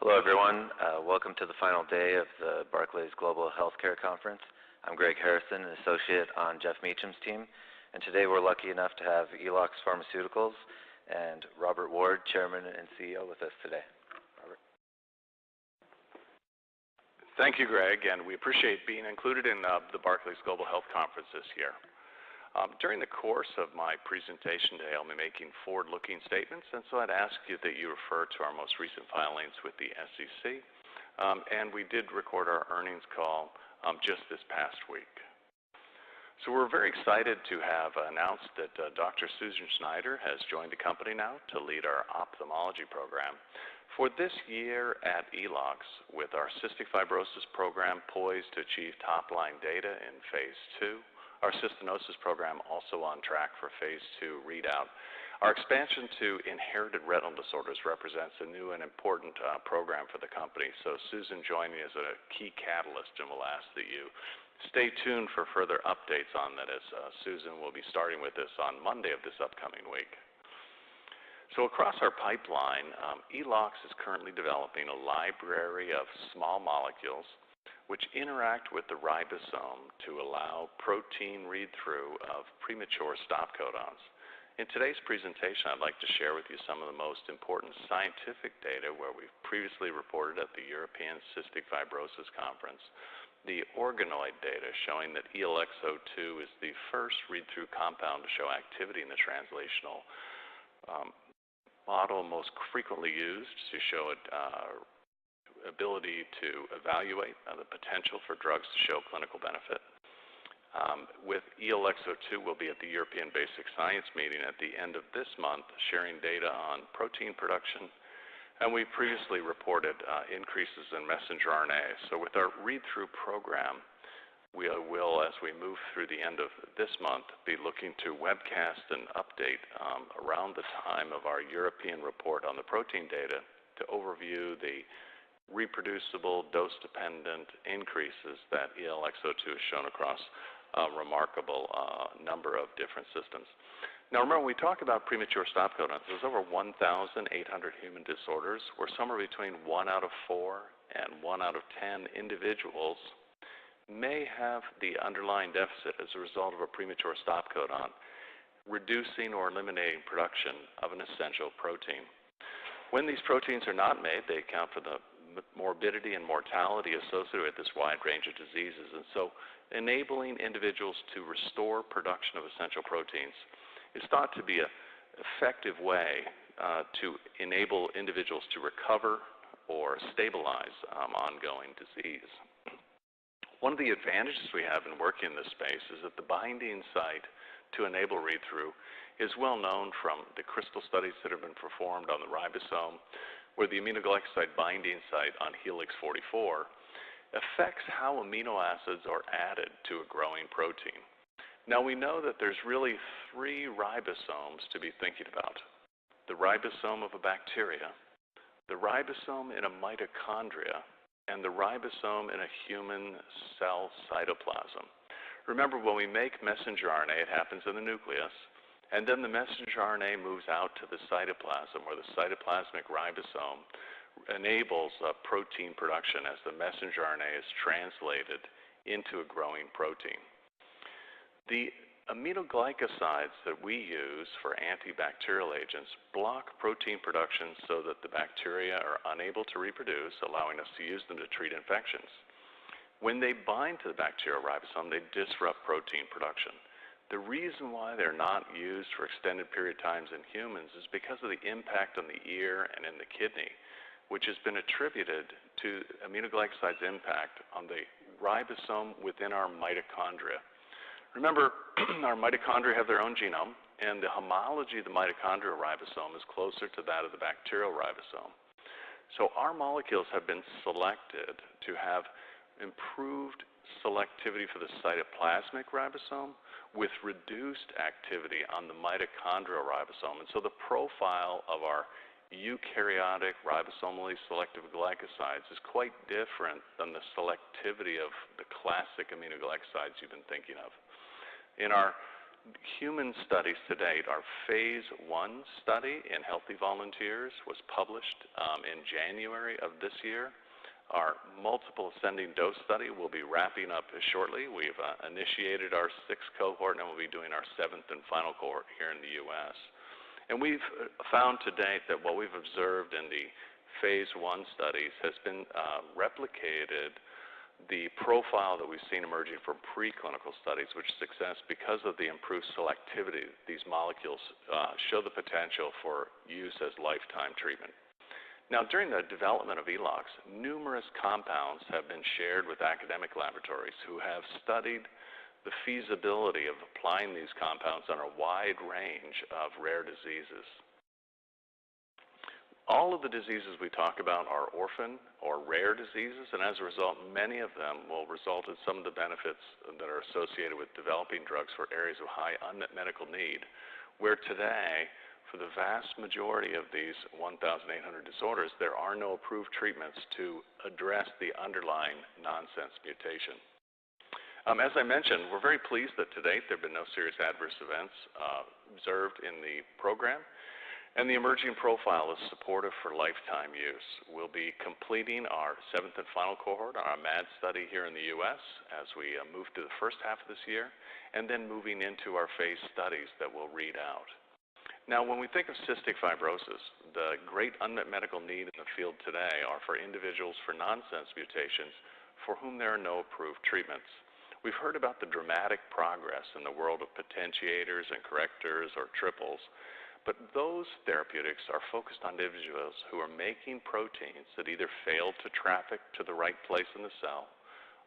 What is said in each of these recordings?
Hello, everyone. Welcome to the final day of the Barclays Global Healthcare Conference. I'm Greg Harrison, an associate on Jeff Meacham's team, and today we're lucky enough to have Eloxx Pharmaceuticals and Robert Ward, Chairman and CEO, with us today. Robert. Thank you, Greg, and we appreciate being included in the Barclays Global Health Conference this year. During the course of my presentation today, I'll be making forward-looking statements, and so I'd ask you that you refer to our most recent filings with the SEC. And we did record our earnings call just this past week. So we're very excited to have announced that Dr. Susan Schneider has joined the company now to lead our ophthalmology program. For this year at Eloxx, with our cystic fibrosis program poised to achieve top-line data in Phase 2, our cystinosis program also on track for Phase 2 readout. Our expansion to inherited retinal disorders represents a new and important program for the company. So Susan joining is a key catalyst, and we'll ask that you stay tuned for further updates on that, as Susan will be starting with this on Monday of this upcoming week. So across our pipeline, Eloxx is currently developing a library of small molecules which interact with the ribosome to allow protein read-through of premature stop codons. In today's presentation, I'd like to share with you some of the most important scientific data where we've previously reported at the European Cystic Fibrosis Conference, the organoid data showing that ELX-02 is the first read-through compound to show activity in the translational model most frequently used to show ability to evaluate the potential for drugs to show clinical benefit. With ELX-02, we'll be at the European Basic Science meeting at the end of this month, sharing data on protein production, and we previously reported increases in messenger RNA. So with our read-through program, we will, as we move through the end of this month, be looking to webcast and update around the time of our European report on the protein data to overview the reproducible, dose-dependent increases that ELX-02 has shown across a remarkable number of different systems. Now remember, when we talk about premature stop codons, there's over 1,800 human disorders where somewhere between 1 out of 4 and 1 out of 10 individuals may have the underlying deficit as a result of a premature stop codon, reducing or eliminating production of an essential protein. When these proteins are not made, they account for the morbidity and mortality associated with this wide range of diseases. And so enabling individuals to restore production of essential proteins is thought to be an effective way to enable individuals to recover or stabilize ongoing disease. One of the advantages we have in working in this space is that the binding site to enable read-through is well known from the crystal studies that have been performed on the ribosome, where the aminoglycoside binding site on helix 44 affects how amino acids are added to a growing protein. Now we know that there's really 3 ribosomes to be thinking about: the ribosome of a bacteria, the ribosome in a mitochondria, and the ribosome in a human cell cytoplasm. Remember, when we make messenger RNA, it happens in the nucleus, and then the messenger RNA moves out to the cytoplasm, where the cytoplasmic ribosome enables protein production as the messenger RNA is translated into a growing protein. The aminoglycosides that we use for antibacterial agents block protein production so that the bacteria are unable to reproduce, allowing us to use them to treat infections. When they bind to the bacterial ribosome, they disrupt protein production. The reason why they're not used for extended period times in humans is because of the impact on the ear and in the kidney, which has been attributed to aminoglycoside's impact on the ribosome within our mitochondria. Remember, our mitochondria have their own genome, and the homology of the mitochondrial ribosome is closer to that of the bacterial ribosome. So our molecules have been selected to have improved selectivity for the cytoplasmic ribosome with reduced activity on the mitochondrial ribosome. And so the profile of our eukaryotic ribosomally selective glycosides is quite different than the selectivity of the classic aminoglycosides you've been thinking of. In our human studies to date, our phase 1 study in healthy volunteers was published in January of this year. Our multiple ascending dose study will be wrapping up shortly. We've initiated our 6th cohort, and we'll be doing our 7th and final cohort here in the U.S. And we've found to date that what we've observed in the phase 1 studies has been replicated the profile that we've seen emerging from preclinical studies, which is success because of the improved selectivity. These molecules show the potential for use as lifetime treatment. Now, during the development of ELOX, numerous compounds have been shared with academic laboratories who have studied the feasibility of applying these compounds on a wide range of rare diseases. All of the diseases we talk about are orphan or rare diseases, and as a result, many of them will result in some of the benefits that are associated with developing drugs for areas of high unmet medical need, where today, for the vast majority of these 1,800 disorders, there are no approved treatments to address the underlying nonsense mutation. As I mentioned, we're very pleased that to date there have been no serious adverse events observed in the program. And the emerging profile is supportive for lifetime use. We'll be completing our 7th and final cohort on our MAD study here in the U.S. as we move to the first half of this year, and then moving into our phase studies that we'll read out. Now, when we think of cystic fibrosis, the great unmet medical need in the field today are for individuals for nonsense mutations for whom there are no approved treatments. We've heard about the dramatic progress in the world of potentiators and correctors or triples, but those therapeutics are focused on individuals who are making proteins that either fail to traffic to the right place in the cell,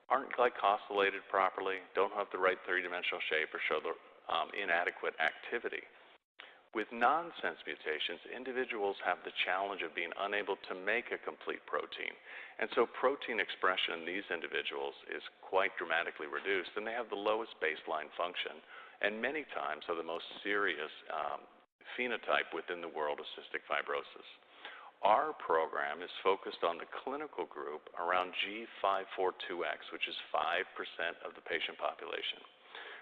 aren't glycosylated properly, don't have the right three-dimensional shape, or show the inadequate activity. With nonsense mutations, individuals have the challenge of being unable to make a complete protein. And so protein expression in these individuals is quite dramatically reduced, and they have the lowest baseline function, and many times are the most serious phenotype within the world of cystic fibrosis. Our program is focused on the clinical group around G542X, which is 5% of the patient population.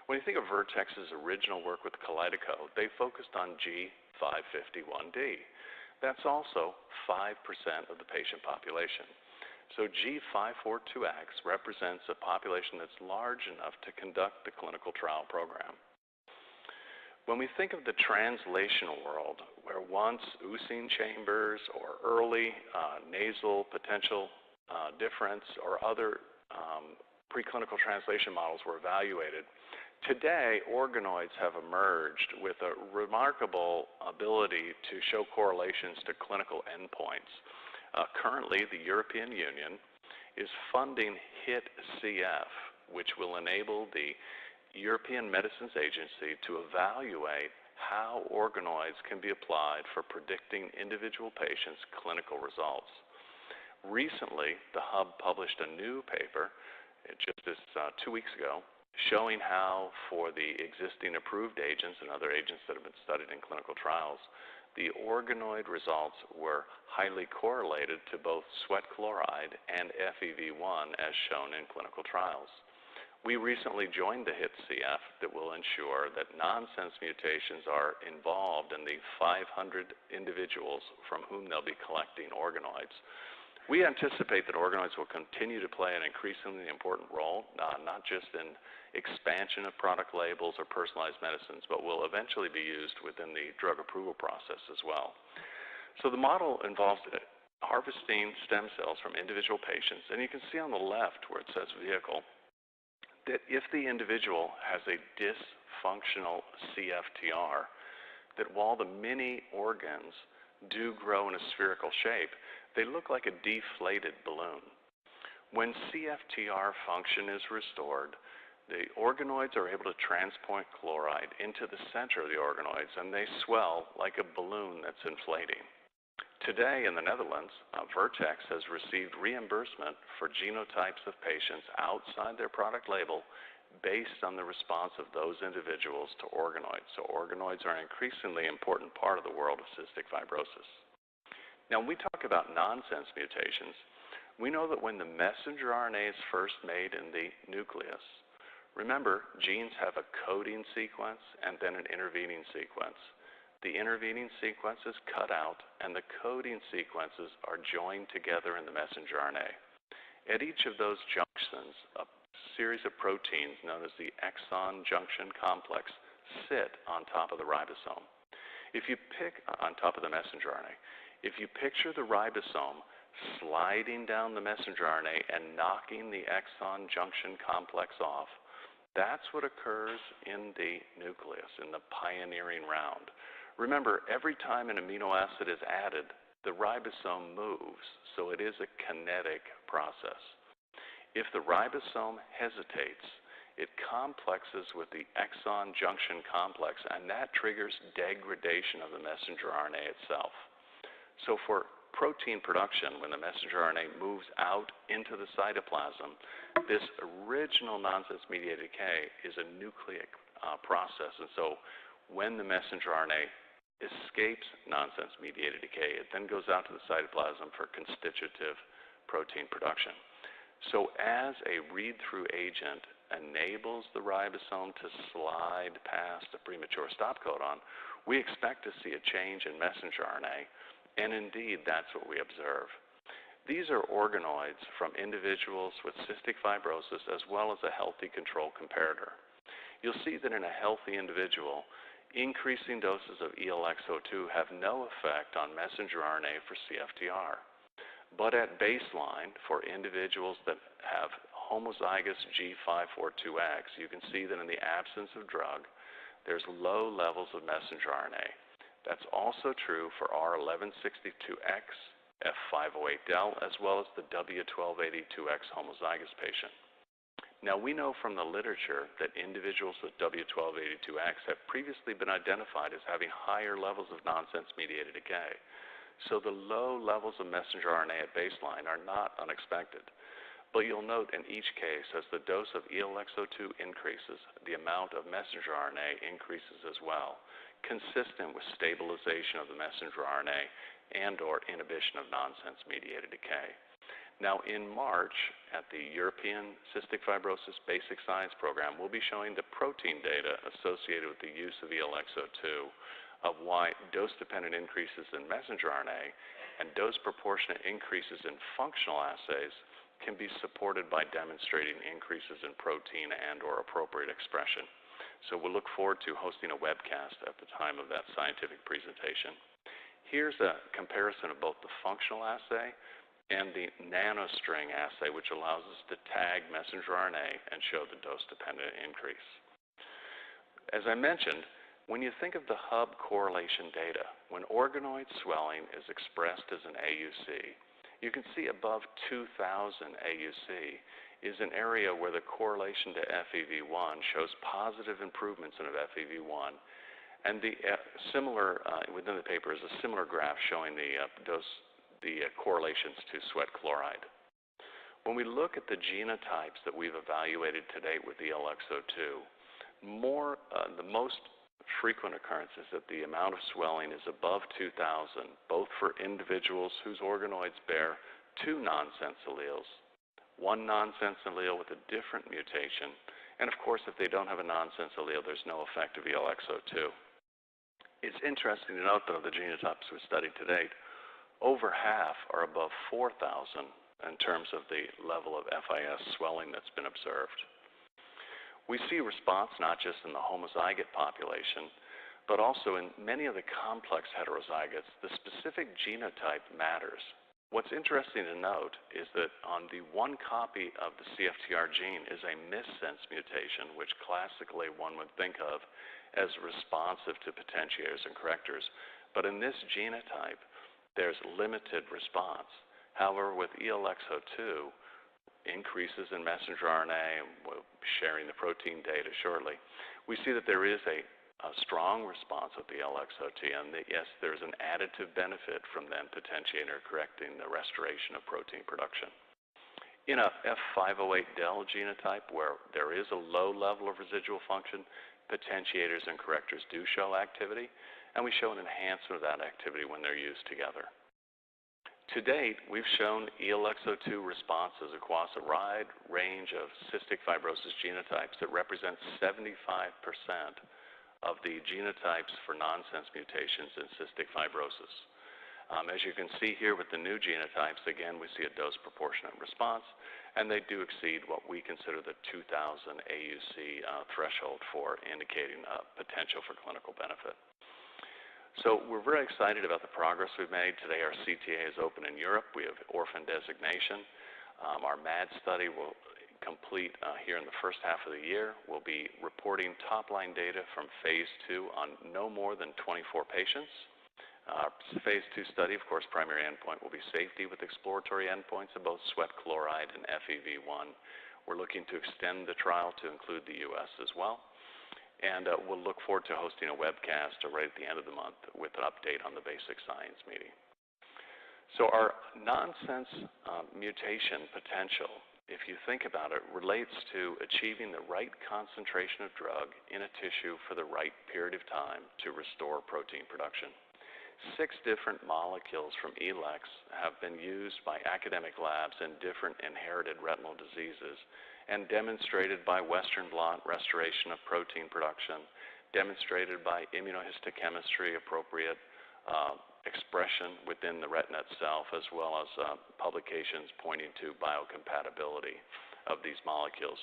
When you think of Vertex's original work with Kalydeco, they focused on G551D. That's also 5% of the patient population. So G542X represents a population that's large enough to conduct the clinical trial program. When we think of the translational world, where once Using chambers or early nasal potential difference or other preclinical translation models were evaluated, today organoids have emerged with a remarkable ability to show correlations to clinical endpoints. Currently, the European Union is funding HIT-CF, which will enable the European Medicines Agency to evaluate how organoids can be applied for predicting individual patients' clinical results. Recently, the Hub published a new paper, just 2 weeks ago, showing how for the existing approved agents and other agents that have been studied in clinical trials, the organoid results were highly correlated to both sweat chloride and FEV1 as shown in clinical trials. We recently joined the HIT-CF that will ensure that nonsense mutations are involved in the 500 individuals from whom they'll be collecting organoids. We anticipate that organoids will continue to play an increasingly important role, not just in expansion of product labels or personalized medicines, but will eventually be used within the drug approval process as well. So the model involves harvesting stem cells from individual patients, and you can see on the left where it says vehicle, that if the individual has a dysfunctional CFTR, that while the mini organs do grow in a spherical shape, they look like a deflated balloon. When CFTR function is restored, the organoids are able to transport chloride into the center of the organoids, and they swell like a balloon that's inflating. Today in the Netherlands, Vertex has received reimbursement for genotypes of patients outside their product label based on the response of those individuals to organoids. So organoids are an increasingly important part of the world of cystic fibrosis. Now, when we talk about nonsense mutations, we know that when the messenger RNA is first made in the nucleus, Remember, genes have a coding sequence and then an intervening sequence. The intervening sequence is cut out, and the coding sequences are joined together in the messenger RNA. At each of those junctions, a series of proteins known as the exon junction complex sit on top of the ribosome. If you pick on top of the messenger RNA, if you picture the ribosome sliding down the messenger RNA and knocking the exon junction complex off, that's what occurs in the nucleus, in the pioneering round. Remember, every time an amino acid is added, the ribosome moves, so it is a kinetic process. If the ribosome hesitates, it complexes with the exon junction complex, and that triggers degradation of the messenger RNA itself. So for protein production, when the messenger RNA moves out into the cytoplasm, this original nonsense-mediated decay is a nucleic process. And so when the messenger RNA escapes nonsense-mediated decay, it then goes out to the cytoplasm for constitutive protein production. So as a read-through agent enables the ribosome to slide past a premature stop codon, we expect to see a change in messenger RNA. And indeed, that's what we observe. These are organoids from individuals with cystic fibrosis as well as a healthy control comparator. You'll see that in a healthy individual, increasing doses of ELX-02 have no effect on messenger RNA for CFTR. But at baseline, for individuals that have homozygous G542X, you can see that in the absence of drug, there's low levels of messenger RNA. That's also true for R1162X, F508del, as well as the W1282X homozygous patient. Now, we know from the literature that individuals with W1282X have previously been identified as having higher levels of nonsense-mediated decay. So the low levels of messenger RNA at baseline are not unexpected. But you'll note in each case, as the dose of ELX-02 increases, the amount of messenger RNA increases as well, consistent with stabilization of the messenger RNA and/or inhibition of nonsense-mediated decay. Now, in March, at the European Cystic Fibrosis Basic Science Program, we'll be showing the protein data associated with the use of ELX-02 of why dose-dependent increases in messenger RNA and dose-proportionate increases in functional assays can be supported by demonstrating increases in protein and/or appropriate expression. So we'll look forward to hosting a webcast at the time of that scientific presentation. Here's a comparison of both the functional assay and the nanostring assay, which allows us to tag messenger RNA and show the dose-dependent increase. As I mentioned, when you think of the hub correlation data, when organoid swelling is expressed as an AUC, you can see above 2,000 AUC is an area where the correlation to FEV1 shows positive improvements in FEV1. And the similar, within the paper is a similar graph showing the correlations to sweat chloride. When we look at the genotypes that we've evaluated to date with ELX-02, the most frequent occurrence is that the amount of swelling is above 2,000, both for individuals whose organoids bear two nonsense alleles, one nonsense allele with a different mutation, and of course, if they don't have a nonsense allele, there's no effect of ELX-02. It's interesting to note, though, the genotypes we studied to date, over half are above 4,000 in terms of the level of FIS swelling that's been observed. We see response not just in the homozygote population, but also in many of the complex heterozygotes. The specific genotype matters. What's interesting to note is that on the one copy of the CFTR gene is a missense mutation, which classically one would think of as responsive to potentiators and correctors. But in this genotype, there's limited response. However, with ELX-02, increases in messenger RNA, and we'll be sharing the protein data shortly, we see that there is a strong response with the ELX-02, and that yes, there's an additive benefit from then potentiator correcting the restoration of protein production. In a F508del genotype, where there is a low level of residual function, potentiators and correctors do show activity, and we show an enhancement of that activity when they're used together. To date, we've shown ELX-02 responses across a wide range of cystic fibrosis genotypes that represent 75% of the genotypes for nonsense mutations in cystic fibrosis. As you can see here with the new genotypes, again, we see a dose proportionate response, and they do exceed what we consider the 2,000 AUC threshold for indicating potential for clinical benefit. So we're very excited about the progress we've made. Today our CTA is open in Europe. We have orphan designation. Our MAD study will complete here in the first half of the year. We'll be reporting top-line data from phase 2 on no more than 24 patients. Phase 2 study, of course, primary endpoint will be safety with exploratory endpoints of both sweat chloride and FEV1. We're looking to extend the trial to include the U.S. as well. And we'll look forward to hosting a webcast right at the end of the month with an update on the basic science meeting. So our nonsense mutation potential, if you think about it, relates to achieving the right concentration of drug in a tissue for the right period of time to restore protein production. 6 different molecules from ELEX have been used by academic labs in different inherited retinal diseases and demonstrated by Western blot restoration of protein production, demonstrated by immunohistochemistry appropriate expression within the retina itself, as well as publications pointing to biocompatibility of these molecules.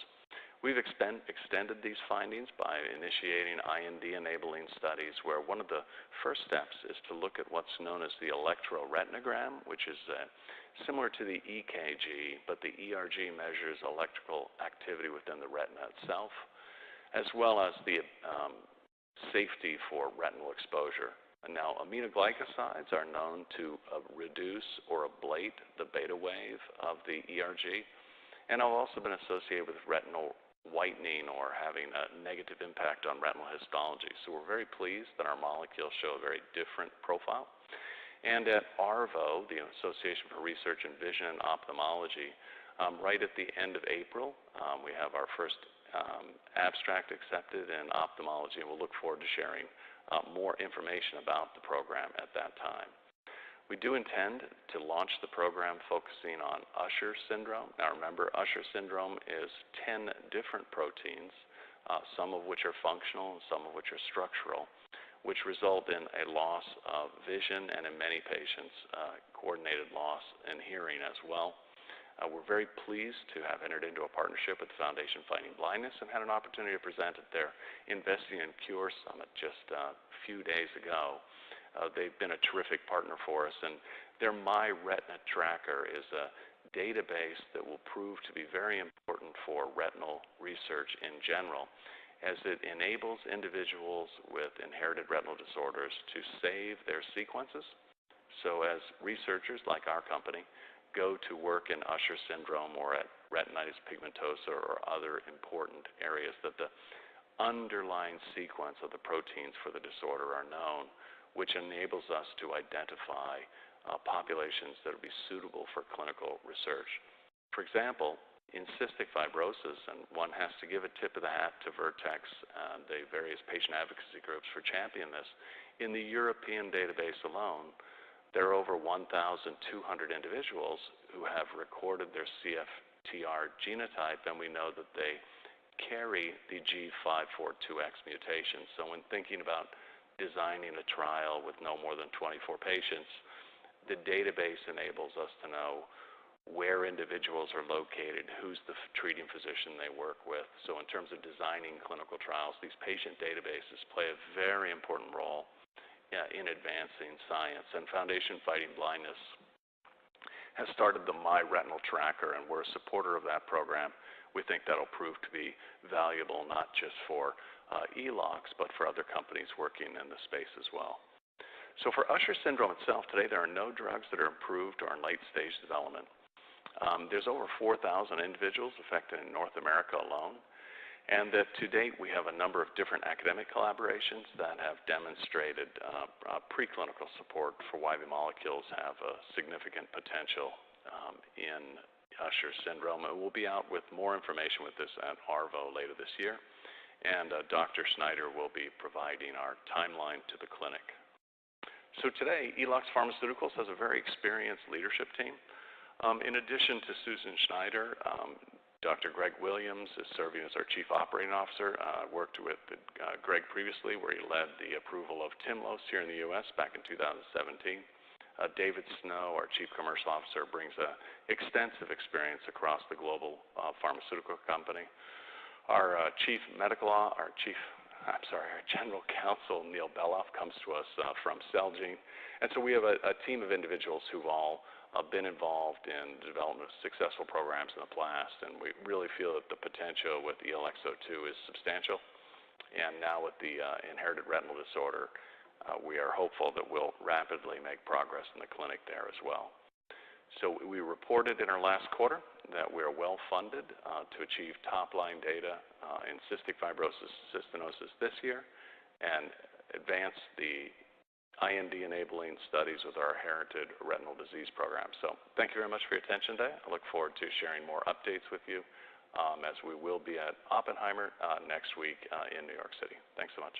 We've extended these findings by initiating IND-enabling studies where one of the first steps is to look at what's known as the electroretinogram, which is similar to the EKG, but the ERG measures electrical activity within the retina itself, as well as the safety for retinal exposure. And now, aminoglycosides are known to reduce or ablate the beta wave of the ERG, and have also been associated with retinal whitening or having a negative impact on retinal histology. So we're very pleased that our molecules show a very different profile. And at ARVO, the Association for Research in Vision and Ophthalmology, right at the end of April, we have our first abstract accepted in ophthalmology, and we'll look forward to sharing more information about the program at that time. We do intend to launch the program focusing on Usher syndrome. Now remember, Usher syndrome is 10 different proteins, some of which are functional and some of which are structural, which result in a loss of vision and in many patients, coordinated loss in hearing as well. We're very pleased to have entered into a partnership with the Foundation Fighting Blindness and had an opportunity to present at their Investing in Cure Summit just a few days ago. They've been a terrific partner for us, and their MyRetina Tracker is a database that will prove to be very important for retinal research in general, as it enables individuals with inherited retinal disorders to save their sequences. So as researchers like our company go to work in Usher syndrome or at retinitis pigmentosa or other important areas, that the underlying sequence of the proteins for the disorder are known, which enables us to identify populations that will be suitable for clinical research. For example, in cystic fibrosis, and one has to give a tip of the hat to Vertex and the various patient advocacy groups for championing this, in the European database alone, there are over 1,200 individuals who have recorded their CFTR genotype, and we know that they carry the G542X mutation. So when thinking about designing a trial with no more than 24 patients, the database enables us to know where individuals are located, who's the treating physician they work with. So in terms of designing clinical trials, these patient databases play a very important role in advancing science. And Foundation Fighting Blindness has started the MyRetinal Tracker, and we're a supporter of that program. We think that'll prove to be valuable not just for ELOX, but for other companies working in the space as well. So for Usher syndrome itself, today there are no drugs that are approved or in late-stage development. There's over 4,000 individuals affected in North America alone, and that to date we have a number of different academic collaborations that have demonstrated preclinical support for why the molecules have a significant potential in Usher syndrome. And we'll be out with more information with this at ARVO later this year, and Dr. Schneider will be providing our timeline to the clinic. So today, Eloxx Pharmaceuticals has a very experienced leadership team. In addition to Susan Schneider, Dr. Greg Williams is serving as our Chief Operating Officer. Worked with Greg previously, where he led the approval of Tymlos here in the U.S. back in 2017. David Snow, our Chief Commercial Officer, brings extensive experience across the global pharmaceutical company. Our General Counsel, Neil Beloff, comes to us from Celgene. And so we have a team of individuals who've all been involved in the development of successful programs in the past, and we really feel that the potential with ELX-02 is substantial. And now with the inherited retinal disorder, we are hopeful that we'll rapidly make progress in the clinic there as well. So we reported in our last quarter that we are well funded to achieve top-line data in cystic fibrosis cystinosis this year and advance the IND-enabling studies with our inherited retinal disease program. So thank you very much for your attention today. I look forward to sharing more updates with you as we will be at Oppenheimer next week in New York City. Thanks so much.